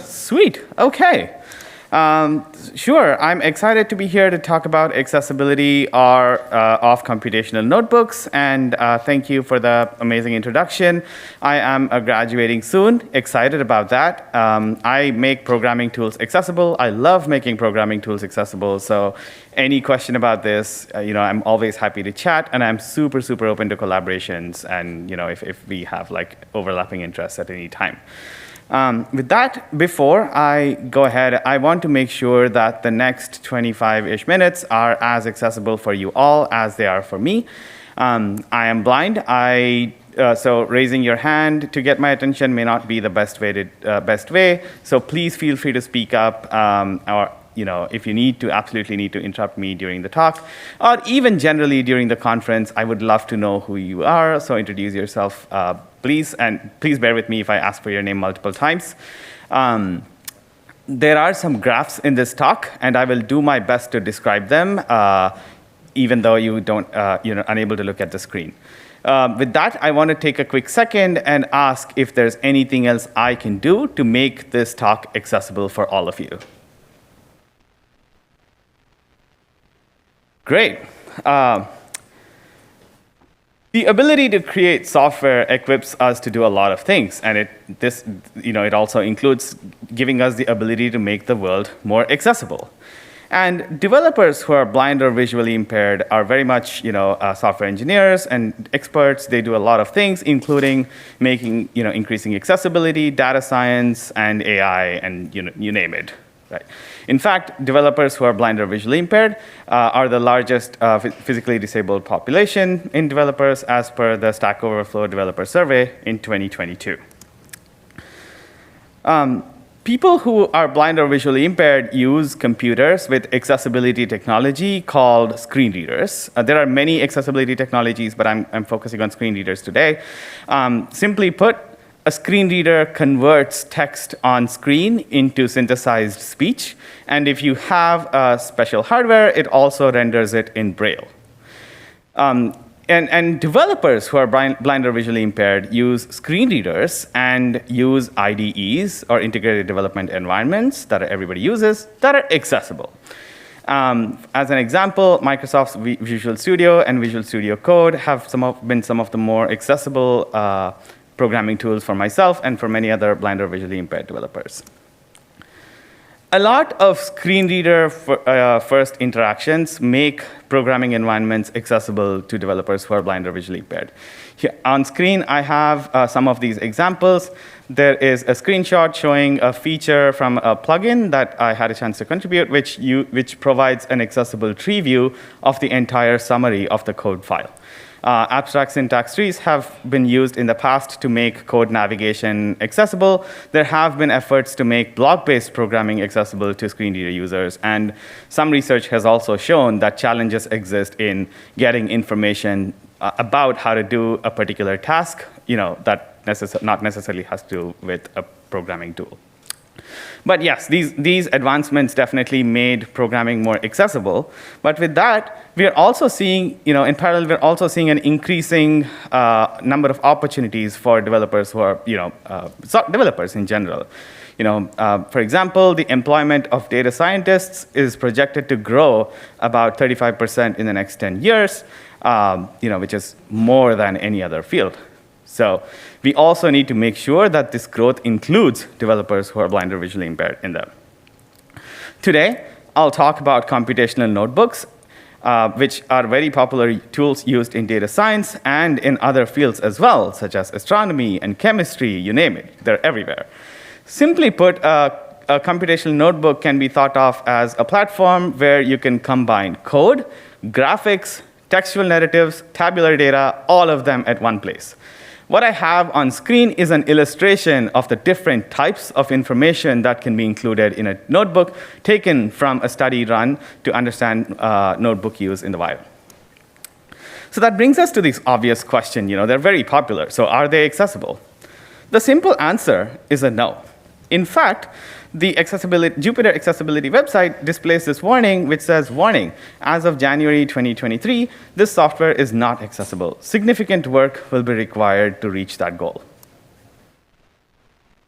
Sweet. Okay. Sure. I'm excited to be here to talk about accessibility of computational notebooks. And thank you for the amazing introduction. I am graduating soon. Excited about that. I make programming tools accessible. I love making programming tools accessible. So any question about this, I'm always happy to chat. And I'm super, super open to collaborations. And if we have overlapping interests at any time. With that, before I go ahead, I want to make sure that the next 25-ish minutes are as accessible for you all as they are for me. I am blind. So raising your hand to get my attention may not be the best way. So please feel free to speak up, or if you absolutely need to interrupt me during the talk, or even generally during the conference, I would love to know who you are. So introduce yourself, please, and please bear with me if I ask for your name multiple times. There are some graphs in this talk, and I will do my best to describe them, even though you're unable to look at the screen. With that, I want to take a quick second and ask if there's anything else I can do to make this talk accessible for all of you. Great. The ability to create software equips us to do a lot of things, and it also includes giving us the ability to make the world more accessible. And developers who are blind or visually impaired are very much software engineers and experts. They do a lot of things, including making increasing accessibility, data science, and AI, and you name it. Right. In fact, developers who are blind or visually impaired are the largest physically disabled population in developers as per the Stack Overflow Developer Survey in 2022. People who are blind or visually impaired use computers with accessibility technology called screen readers. There are many accessibility technologies, but I'm focusing on screen readers today. Simply put, a screen reader converts text on screen into synthesized speech. And if you have special hardware, it also renders it in Braille. And developers who are blind or visually impaired use screen readers and use IDEs, or integrated development environments, that everybody uses, that are accessible. As an example, Microsoft's Visual Studio and Visual Studio Code have been some of the more accessible programming tools for myself and for many other blind or visually impaired developers. A lot of screen reader first interactions make programming environments accessible to developers who are blind or visually impaired. Here on screen, I have some of these examples. There is a screenshot showing a feature from a plugin that I had a chance to contribute, which provides an accessible tree view of the entire summary of the code file. Abstract syntax trees have been used in the past to make code navigation accessible. There have been efforts to make block-based programming accessible to screen reader users. And some research has also shown that challenges exist in getting information about how to do a particular task, that not necessarily has to do with a programming tool. But yes, these advancements definitely made programming more accessible. But with that, we are also seeing, in parallel, we're also seeing an increasing number of opportunities for developers who are, developers in general. For example, the employment of data scientists is projected to grow about 35% in the next 10 years, which is more than any other field. So we also need to make sure that this growth includes developers who are blind or visually impaired in them. Today, I'll talk about computational notebooks, which are very popular tools used in data science and in other fields as well, such as astronomy and chemistry, you name it. They're everywhere. Simply put, a computational notebook can be thought of as a platform where you can combine code, graphics, textual narratives, tabular data, all of them at one place. What I have on screen is an illustration of the different types of information that can be included in a notebook taken from a study run to understand notebook use in the wild. So that brings us to this obvious question. They're very popular. So are they accessible? The simple answer is a no. In fact, the Jupyter accessibility website displays this warning, which says, warning, as of January 2023, this software is not accessible. Significant work will be required to reach that goal.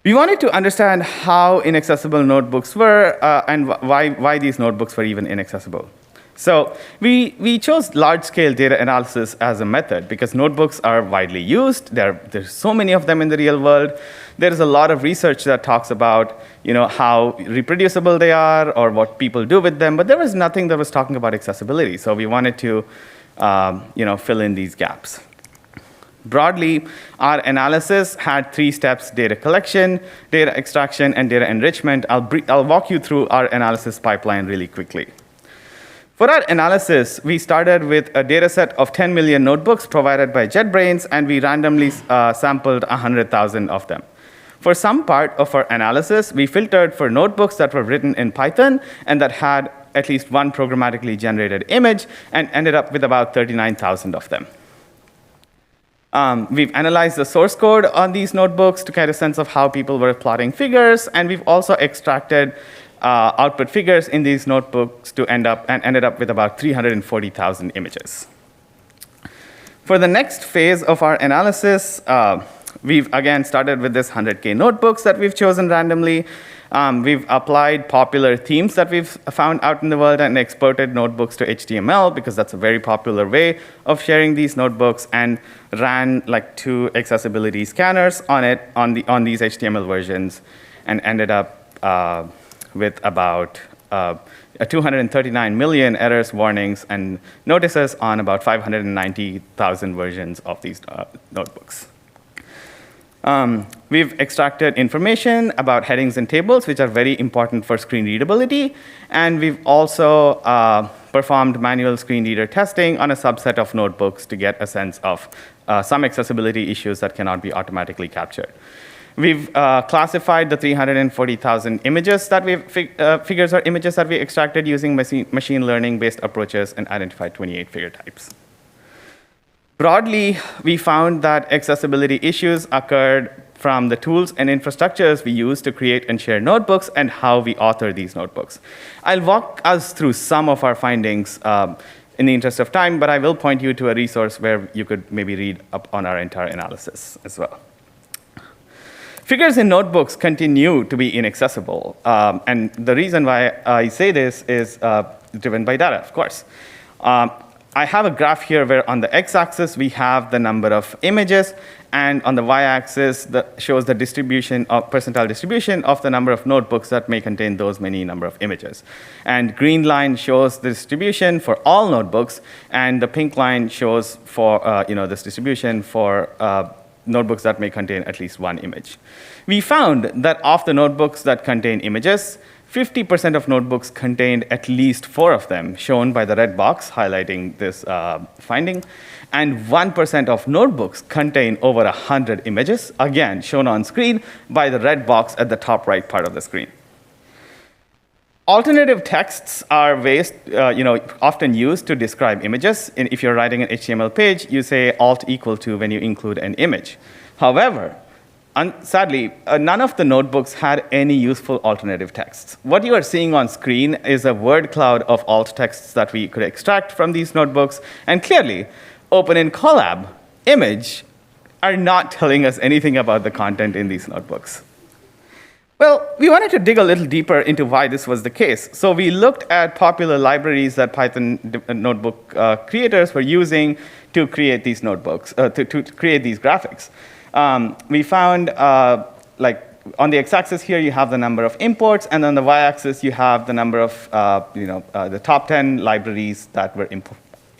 We wanted to understand how inaccessible notebooks were and why these notebooks were even inaccessible. So we chose large-scale data analysis as a method because notebooks are widely used. There's so many of them in the real world. There's a lot of research that talks about how reproducible they are or what people do with them, but there was nothing that was talking about accessibility. So we wanted to fill in these gaps. Broadly, our analysis had 3 steps: data collection, data extraction, and data enrichment. I'll walk you through our analysis pipeline really quickly. For our analysis, we started with a data set of 10 million notebooks provided by JetBrains, and we randomly sampled 100,000 of them. For some part of our analysis, we filtered for notebooks that were written in Python and that had at least one programmatically generated image, and ended up with about 39,000 of them. We've analyzed the source code on these notebooks to get a sense of how people were plotting figures, and we've also extracted output figures in these notebooks to ended up with about 340,000 images. For the next phase of our analysis, we've again started with this 100K notebooks that we've chosen randomly. We've applied popular themes that we've found out in the world and exported notebooks to HTML because that's a very popular way of sharing these notebooks, and ran like 2 accessibility scanners on these HTML versions, and ended up with about 239 million errors, warnings, and notices on about 590,000 versions of these notebooks. We've extracted information about headings and tables, which are very important for screen readability, and we've also performed manual screen reader testing on a subset of notebooks to get a sense of some accessibility issues that cannot be automatically captured. We've classified the 340,000 images that figures or images that we extracted using machine learning-based approaches, and identified 28 figure types. Broadly, we found that accessibility issues occurred from the tools and infrastructures we use to create and share notebooks, and how we author these notebooks. I'll walk us through some of our findings in the interest of time, but I will point you to a resource where you could maybe read up on our entire analysis as well. Figures in notebooks continue to be inaccessible, and the reason why I say this is driven by data, of course. I have a graph here where on the x-axis we have the number of images, and on the y-axis that shows the distribution of percentile distribution of the number of notebooks that may contain those many number of images. And green line shows the distribution for all notebooks, and the pink line shows for this distribution for notebooks that may contain at least one image. We found that of the notebooks that contain images, 50% of notebooks contained at least 4 of them, shown by the red box highlighting this finding. And 1% of notebooks contain over 100 images, again shown on screen by the red box at the top right part of the screen. Alternative texts are ways often used to describe images. If you're writing an HTML page, you say alt equal to when you include an image. However, sadly, none of the notebooks had any useful alternative texts. What you are seeing on screen is a word cloud of alt texts that we could extract from these notebooks, and clearly, Open and Collab, image, are not telling us anything about the content in these notebooks. Well, we wanted to dig a little deeper into why this was the case. So we looked at popular libraries that Python notebook creators were using to create these notebooks, to create these graphics. We found, on the x-axis here, you have the number of imports, and on the y-axis, you have the number of, the top 10 libraries that were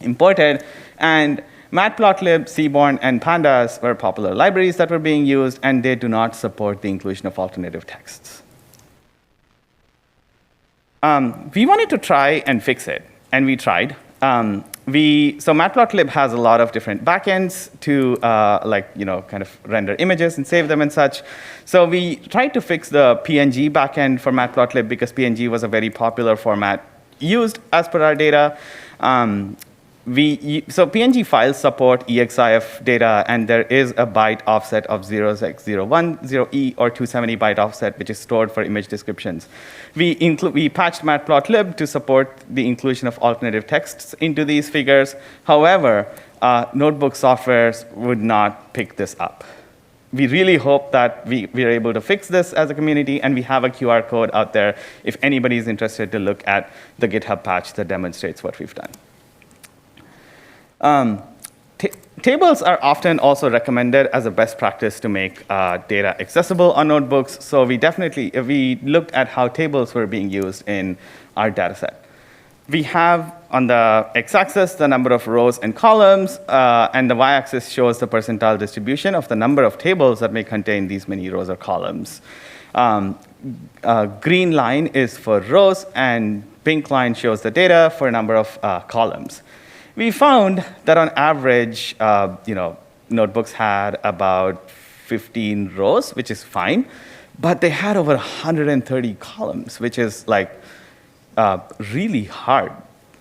imported. And Matplotlib, Seaborn, and Pandas were popular libraries that were being used, and they do not support the inclusion of alternative texts. We wanted to try and fix it, and we tried. So Matplotlib has a lot of different backends to kind of render images and save them and such. So we tried to fix the PNG backend for Matplotlib because PNG was a very popular format used as per our data. So PNG files support EXIF data, and there is a byte offset of 0x01, 0E, or 270 byte offset, which is stored for image descriptions. We patched Matplotlib to support the inclusion of alternative texts into these figures. However, notebook softwares would not pick this up. we really hope that we are able to fix this as a community, and we have a QR code out there if anybody is interested to look at the GitHub patch that demonstrates what we've done. Tables are often also recommended as a best practice to make data accessible on notebooks. So we looked at how tables were being used in our data set. We have on the x-axis the number of rows and columns, and the y-axis shows the percentile distribution of the number of tables that may contain these many rows or columns. Green line is for rows, and pink line shows the data for a number of columns. We found that on average, notebooks had about 15 rows, which is fine, but they had over 130 columns, which is like really hard.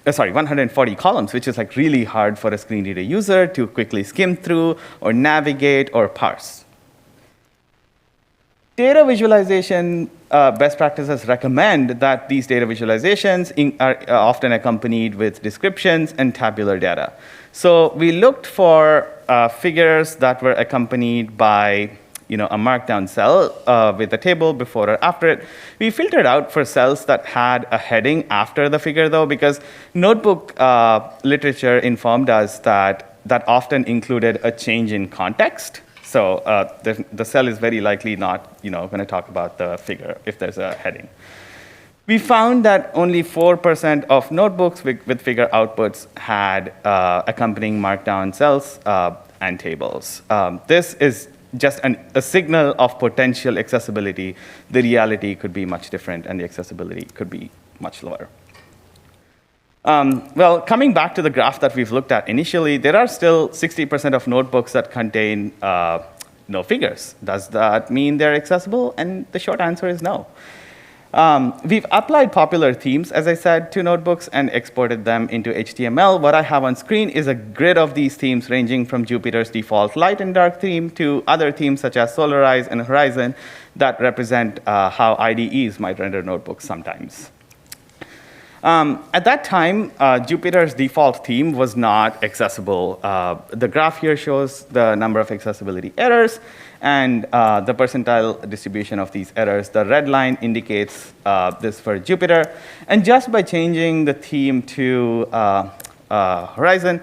140 columns, which is like really hard for a screen reader user to quickly skim through or navigate or parse. Data visualization best practices recommend that these data visualizations are often accompanied with descriptions and tabular data. So we looked for figures that were accompanied by a markdown cell with a table before or after it. We filtered out for cells that had a heading after the figure, though, because notebook literature informed us that often included a change in context. So the cell is very likely not going to talk about the figure if there's a heading. We found that only 4% of notebooks with figure outputs had accompanying markdown cells and tables. This is just a signal of potential accessibility. The reality could be much different, and the accessibility could be much lower. Well, coming back to the graph that we've looked at initially, there are still 60% of notebooks that contain no figures. Does that mean they're accessible? And the short answer is no. We've applied popular themes, as I said, to notebooks and exported them into HTML. What I have on screen is a grid of these themes ranging from Jupyter's default light and dark theme to other themes such as Solarize and Horizon that represent how IDEs might render notebooks sometimes. At that time, Jupyter's default theme was not accessible. The graph here shows the number of accessibility errors and the percentile distribution of these errors. The red line indicates this for Jupyter. And just by changing the theme to Horizon,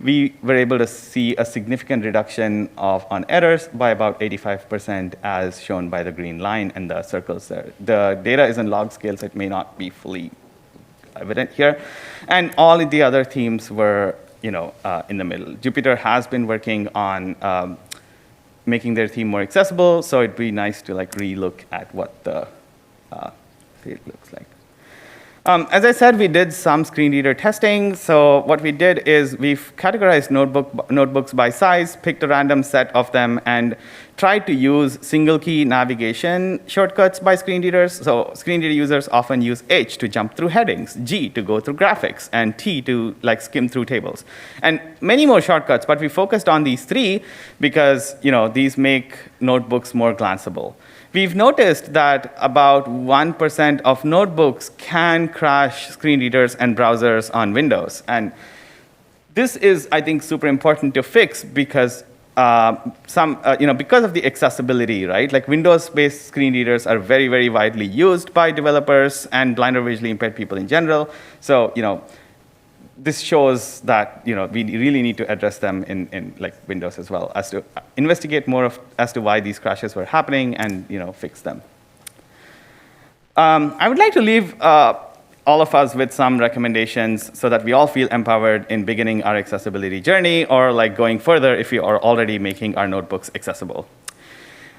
we were able to see a significant reduction on errors by about 85%, as shown by the green line and the circles there. The data is in log scale, so it may not be fully evident here. And all of the other themes were in the middle. Jupyter has been working on making their theme more accessible, so it'd be nice to re-look at what the it looks like. As I said, we did some screen reader testing. So what we did is we've categorized notebooks by size, picked a random set of them, and tried to use single key navigation shortcuts by screen readers. So screen reader users often use H to jump through headings, G to go through graphics, and T to skim through tables. And many more shortcuts, but we focused on these three because these make notebooks more glanceable. We've noticed that about 1% of notebooks can crash screen readers and browsers on Windows. And this is, I think, super important to fix because because of the accessibility, right? Windows-based screen readers are very, very widely used by developers and blind or visually impaired people in general. So, this shows that we really need to address them in Windows as well, as to investigate more as to why these crashes were happening and fix them. I would like to leave all of us with some recommendations so that we all feel empowered in beginning our accessibility journey or going further if we are already making our notebooks accessible.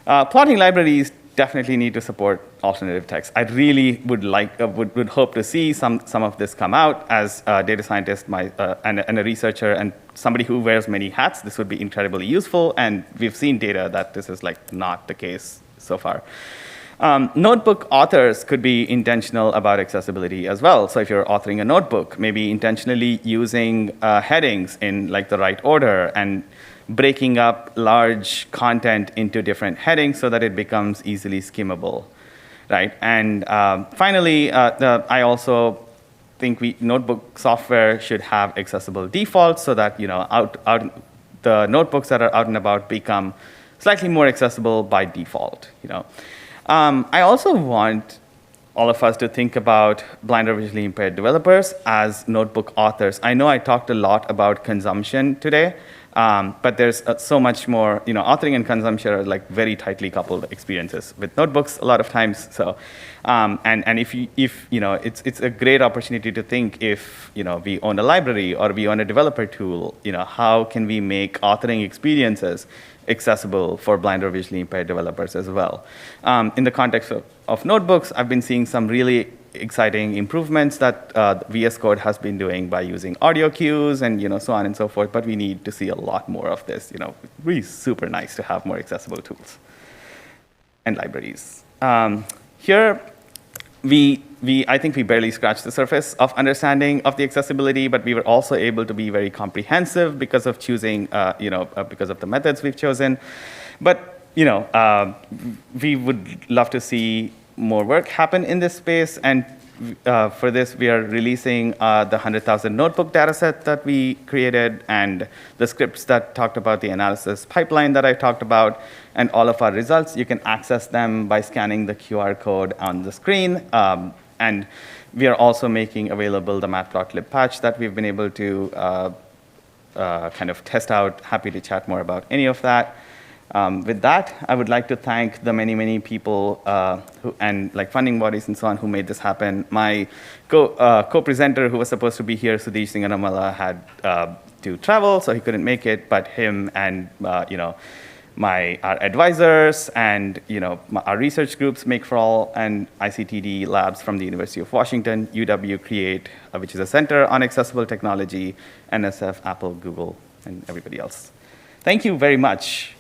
Plotting libraries definitely need to support alternative text. I really would hope to see some of this come out. As a data scientist and a researcher and somebody who wears many hats, this would be incredibly useful, and we've seen data that this is not the case so far. Notebook authors could be intentional about accessibility as well. So if you're authoring a notebook, maybe intentionally using headings in the right order and breaking up large content into different headings so that it becomes easily skimmable, right? And finally, I also think notebook software should have accessible defaults so that the notebooks that are out and about become slightly more accessible by default. I also want all of us to think about blind or visually impaired developers as notebook authors. I know I talked a lot about consumption today, but there's so much more. Authoring and consumption are like very tightly coupled experiences with notebooks a lot of times. So, and if it's a great opportunity to think if we own a library or we own a developer tool, how can we make authoring experiences accessible for blind or visually impaired developers as well. In the context of notebooks, I've been seeing some really exciting improvements that VS Code has been doing by using audio cues and so on and so forth, but we need to see a lot more of this. Really super nice to have more accessible tools and libraries. Here, I think we barely scratched the surface of understanding of the accessibility, but we were also able to be very comprehensive because of choosing, because of the methods we've chosen. But, we would love to see more work happen in this space. And for this, we are releasing the 100,000 notebook dataset that we created and the scripts that talked about the analysis pipeline that I talked about, and all of our results. You can access them by scanning the QR code on the screen. And we are also making available the matplotlib patch that we've been able to kind of test out. Happy to chat more about any of that. With that, I would like to thank the many, many people and like funding bodies and so on who made this happen. My co-presenter who was supposed to be here, Sudhesh Singanamala, had to travel, so he couldn't make it, but him and our advisors and our research groups, Make for All and ICTD labs from the University of Washington, UW Create, which is a center on accessible technology, NSF, Apple, Google, and everybody else. Thank you very much.